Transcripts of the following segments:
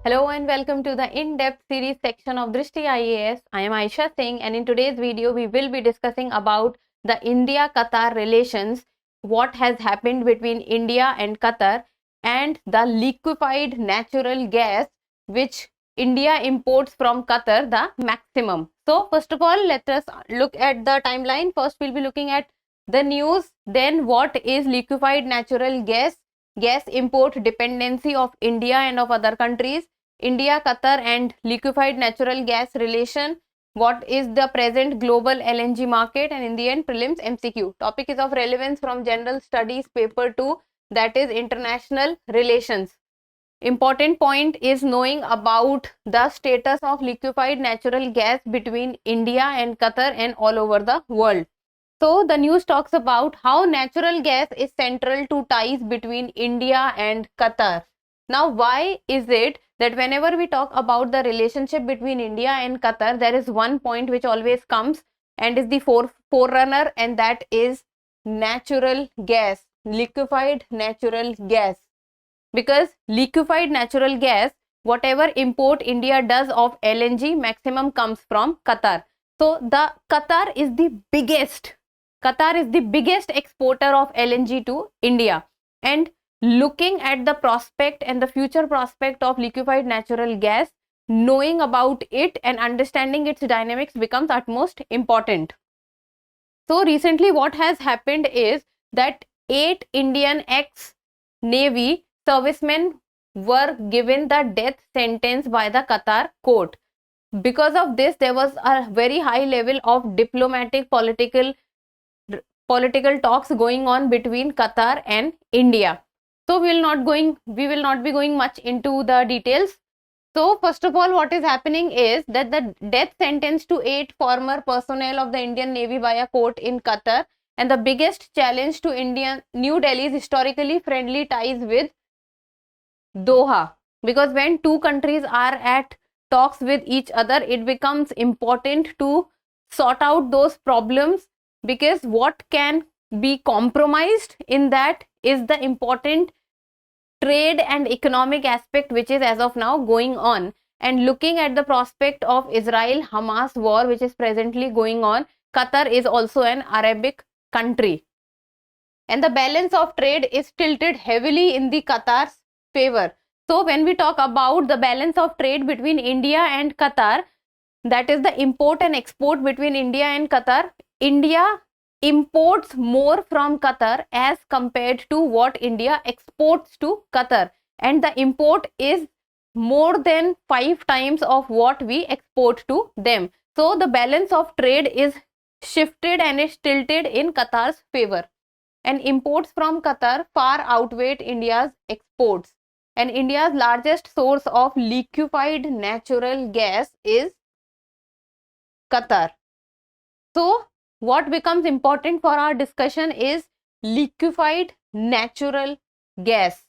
Hello and welcome to the in-depth series section of Drishti IAS. I am Aisha Singh, and in today's video we will be discussing about the India-Qatar relations, what has happened between India and Qatar, and the liquefied natural gas which India imports from Qatar, the maximum. So first of all, let us look at the timeline. First we'll be looking at the news, then what is liquefied natural gas import dependency of India and of other countries, India, Qatar and liquefied natural gas relation, what is the present global LNG market, and in the end prelims MCQ. Topic is of relevance from General Studies paper 2, that is international relations. Important point is knowing about the status of liquefied natural gas between India and Qatar and all over the world. So the news talks about how natural gas is central to ties between India and Qatar. Now, why is it that whenever we talk about the relationship between India and Qatar, there is one point which always comes and is the forerunner, and that is natural gas, liquefied natural gas. Because liquefied natural gas, whatever import India does of LNG, maximum comes from Qatar. So the Qatar is the biggest exporter of LNG to India, and looking at the prospect and the future prospect of liquefied natural gas, knowing about it and understanding its dynamics becomes utmost important. So recently what has happened is that 8 Indian ex-Navy servicemen were given the death sentence by the Qatar court. Because of this, there was a very high level of diplomatic political talks going on between Qatar and India. So we will not be going much into the details. So first of all, what is happening is that the death sentence to 8 former personnel of the Indian Navy by a court in Qatar, and the biggest challenge to New Delhi's historically friendly ties with Doha, because when two countries are at talks with each other, it becomes important to sort out those problems, because what can be compromised in that is the important trade and economic aspect which is as of now going on. And looking at the prospect of Israel-Hamas war which is presently going on, Qatar is also an Arabic country, and the balance of trade is tilted heavily in the Qatar's favor. So when we talk about the balance of trade between India and Qatar, that is the import and export between India and Qatar, India imports more from Qatar as compared to what India exports to Qatar, and the import is more than 5 times of what we export to them. So the balance of trade is shifted and is tilted in Qatar's favor, and imports from Qatar far outweigh India's exports, and India's largest source of liquefied natural gas is Qatar. So what becomes important for our discussion is liquefied natural gas,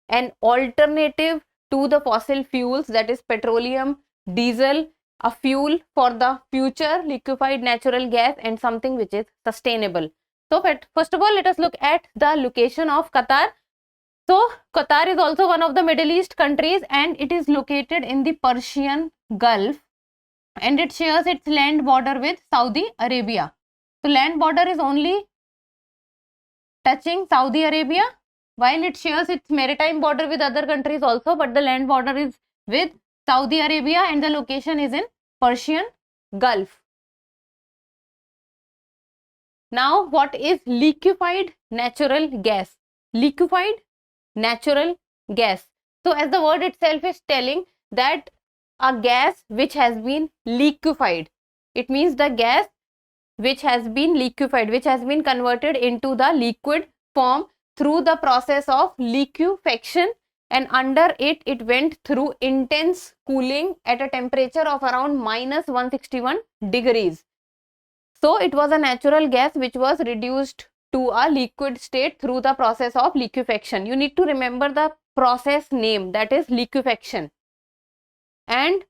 an alternative to the fossil fuels, that is petroleum, diesel, a fuel for the future, liquefied natural gas, and something which is sustainable. So first of all, let us look at the location of Qatar. So Qatar is also one of the Middle East countries, and it is located in the Persian Gulf, and it shares its land border with Saudi Arabia. So land border is only touching Saudi Arabia, while it shares its maritime border with other countries also, but the land border is with Saudi Arabia, and the location is in Persian Gulf. Now what is liquefied natural gas? Liquefied natural gas. So as the word itself is telling, that a gas which has been liquefied, it means the gas which has been liquefied, which has been converted into the liquid form through the process of liquefaction, and under it went through intense cooling at a temperature of around -161 degrees. So it was a natural gas which was reduced to a liquid state through the process of liquefaction. You need to remember the process name, that is liquefaction, and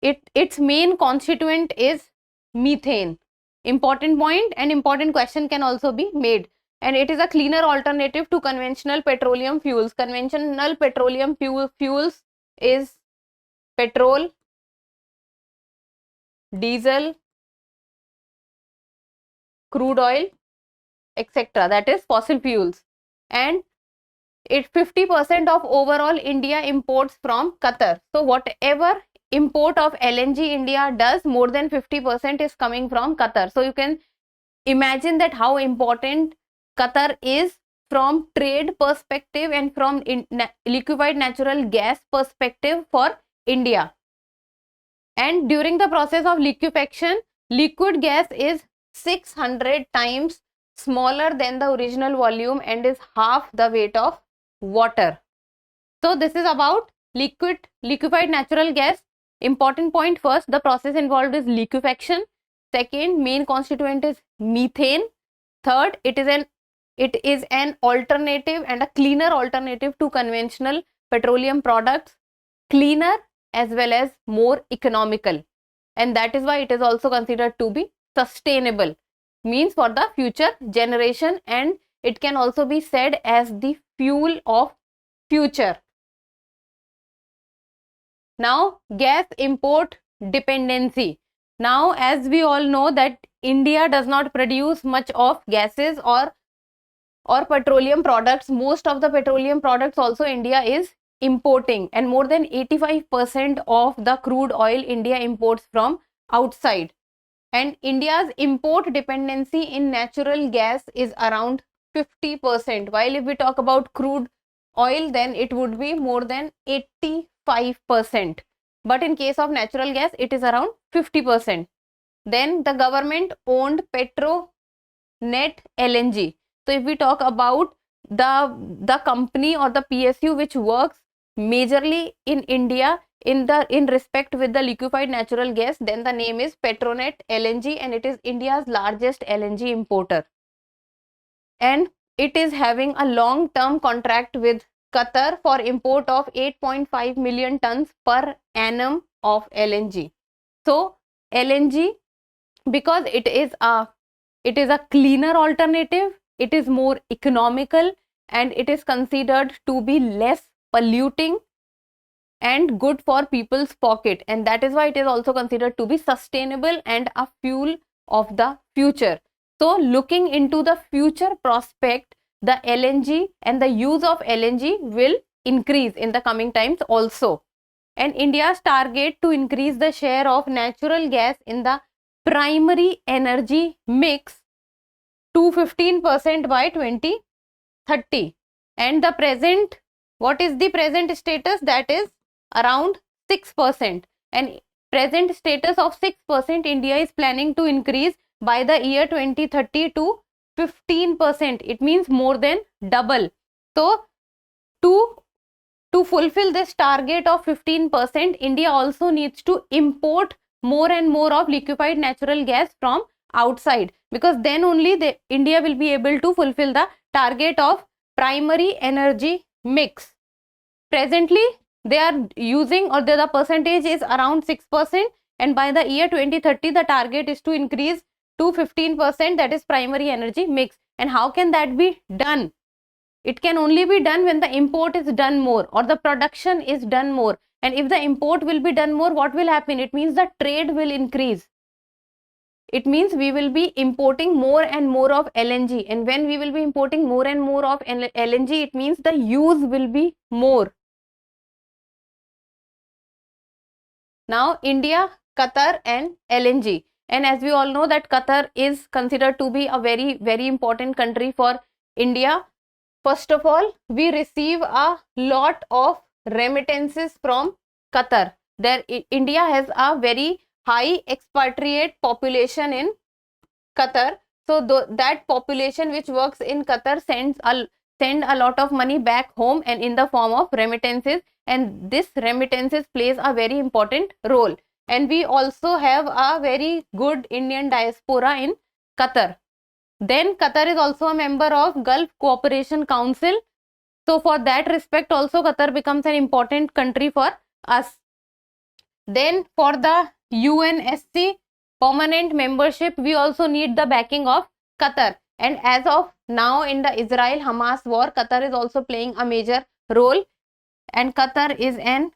its main constituent is methane. Important point, and important question can also be made, and it is a cleaner alternative to conventional petroleum fuels. Conventional petroleum fuels is petrol, diesel, crude oil, etc. That is fossil fuels. And 50% of overall India imports from Qatar. So whatever import of LNG India does, more than 50% is coming from Qatar. So you can imagine that how important Qatar is from trade perspective and from liquefied natural gas perspective for India. And during the process of liquefaction, liquid gas is 600 times smaller than the original volume and is half the weight of water. So this is about liquefied natural gas. Important point: first, the process involved is liquefaction. Second, main constituent is methane. Third, it is an alternative and a cleaner alternative to conventional petroleum products, cleaner as well as more economical, and that is why it is also considered to be sustainable, means for the future generation, and it can also be said as the fuel of future. Now, gas import dependency. Now, as we all know that India does not produce much of gases or petroleum products. Most of the petroleum products also India is importing, and more than 85% of the crude oil India imports from outside. And India's import dependency in natural gas is around 50%, while if we talk about crude oil, then it would be more than 85%. But in case of natural gas, it is around 50%. Then the government owned Petronet LNG. So if we talk about the company or the PSU which works majorly in India in respect with the liquefied natural gas, then the name is Petronet LNG, and it is India's largest LNG importer. And it is having a long-term contract with Qatar for import of 8.5 million tons per annum of LNG. So LNG, because it is a cleaner alternative, it is more economical, and it is considered to be less polluting and good for people's pocket, and that is why it is also considered to be sustainable and a fuel of the future. So looking into the future prospect, the LNG and the use of LNG will increase in the coming times also. And India's target to increase the share of natural gas in the primary energy mix to 15% by 2030. And the present, what is the present status? That is around 6%. And present status of 6%, India is planning to increase by the year 2030 to 15%. It means more than double. So to fulfill this target of 15%, India also needs to import more and more of liquefied natural gas from outside, because then only India will be able to fulfill the target of primary energy mix. Presently, they are using, or the percentage is around 6%, and by the year 2030, the target is to increase to 15%, that is primary energy mix. And how can that be done? It can only be done when the import is done more or the production is done more. And if the import will be done more, what will happen? It means the trade will increase. It means we will be importing more and more of LNG. And when we will be importing more and more of LNG, it means the use will be more. Now, India, Qatar and LNG. And as we all know that Qatar is considered to be a very, very important country for India. First of all, we receive a lot of remittances from Qatar. India has a very high expatriate population in Qatar. So that population which works in Qatar send a lot of money back home and in the form of remittances, and this remittances plays a very important role. And we also have a very good Indian diaspora in Qatar. Then Qatar is also a member of Gulf Cooperation Council. So for that respect also Qatar becomes an important country for us. Then for the UNSC permanent membership, we also need the backing of Qatar. And as of now in the Israel-Hamas war, Qatar is also playing a major role. And Qatar is an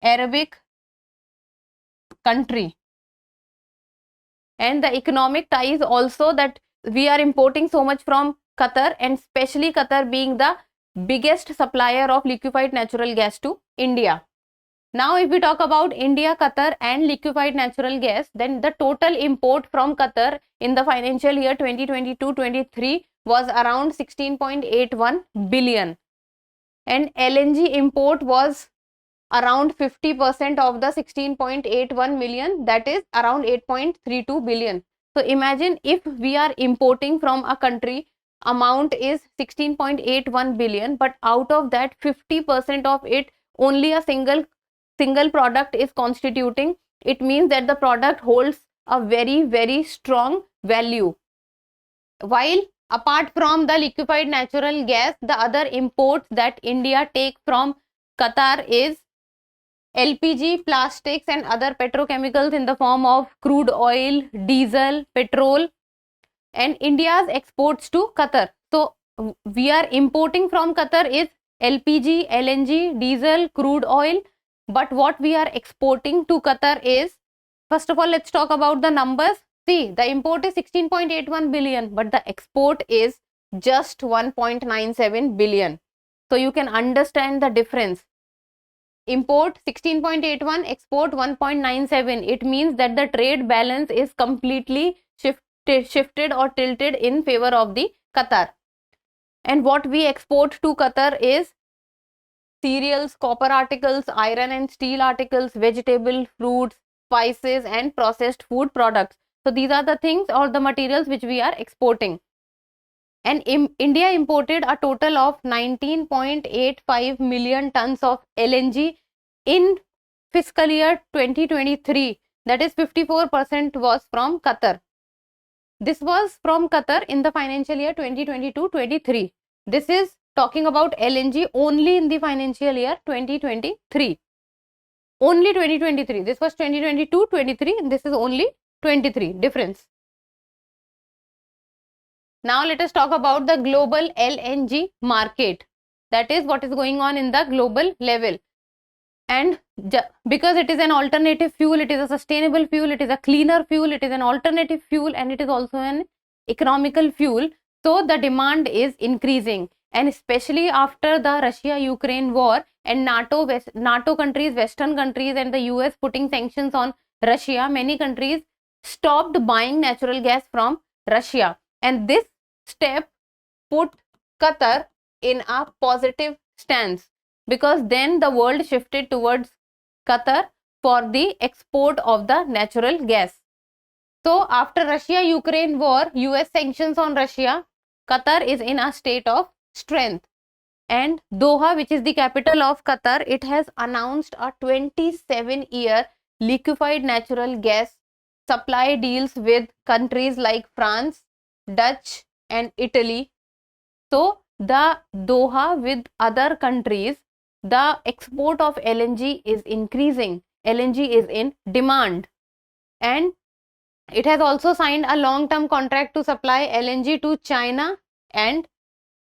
Arabic country. And the economic ties also, that we are importing so much from Qatar, and especially Qatar being the biggest supplier of liquefied natural gas to India. Now, if we talk about India, Qatar and liquefied natural gas, then the total import from Qatar in the financial year 2022-23 was around 16.81 billion. And LNG import was around 50% of the 16.81 million, that is around 8.32 billion. So imagine if we are importing from a country, amount is 16.81 billion, but out of that 50% of it only a single product is constituting. It means that the product holds a very strong value. While apart from the liquefied natural gas, the other imports that India take from Qatar is LPG, plastics and other petrochemicals in the form of crude oil, diesel, petrol, and India's exports to Qatar. So we are importing from Qatar is LPG, LNG, diesel, crude oil, but what we are exporting to Qatar is, first of all, let's talk about the numbers. See, the import is 16.81 billion, but the export is just 1.97 billion. So you can understand the difference. Import 16.81, export 1.97. It means that the trade balance is completely shifted or tilted in favor of the Qatar. And what we export to Qatar is cereals, copper articles, iron and steel articles, vegetable, fruits, spices and processed food products. So these are the things or the materials which we are exporting. And India imported a total of 19.85 million tons of LNG in fiscal year 2023. That is 54% was from Qatar. This was from Qatar in the financial year 2022-23. This is talking about LNG only in the financial year 2023. Only 2023. This was 2022-23. This is only 23. Difference. Now let us talk about the global LNG market. That is what is going on in the global level. And because it is an alternative fuel, it is a sustainable fuel, it is a cleaner fuel, it is an alternative fuel, and it is also an economical fuel. So the demand is increasing, and especially after the Russia-Ukraine war and NATO countries, Western countries and the US putting sanctions on Russia, many countries stopped buying natural gas from Russia. And this step put Qatar in a positive stance, because then the world shifted towards Qatar for the export of the natural gas. So after Russia-Ukraine war, US sanctions on Russia, Qatar is in a state of strength. And Doha, which is the capital of Qatar, it has announced a 27-year liquefied natural gas supply deals with countries like France, Dutch and Italy. So the Doha with other countries, the export of LNG is increasing. LNG is in demand, and it has also signed a long-term contract to supply LNG to China and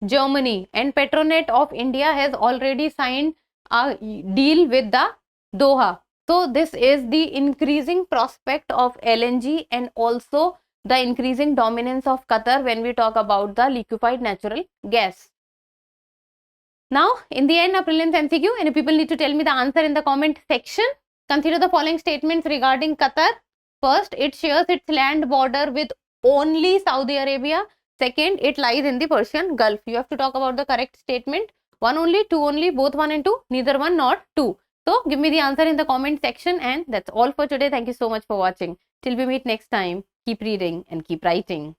Germany. And Petronet of India has already signed a deal with the Doha. So this is the increasing prospect of LNG and also the increasing dominance of Qatar when we talk about the liquefied natural gas. Now, in the end, a prelims MCQ, and if people need to tell me the answer in the comment section. Consider the following statements regarding Qatar. First, it shares its land border with only Saudi Arabia. Second, it lies in the Persian Gulf. You have to talk about the correct statement. One only, two only, both one and two, neither one nor two. So, give me the answer in the comment section, and that's all for today. Thank you so much for watching. Till we meet next time, keep reading and keep writing.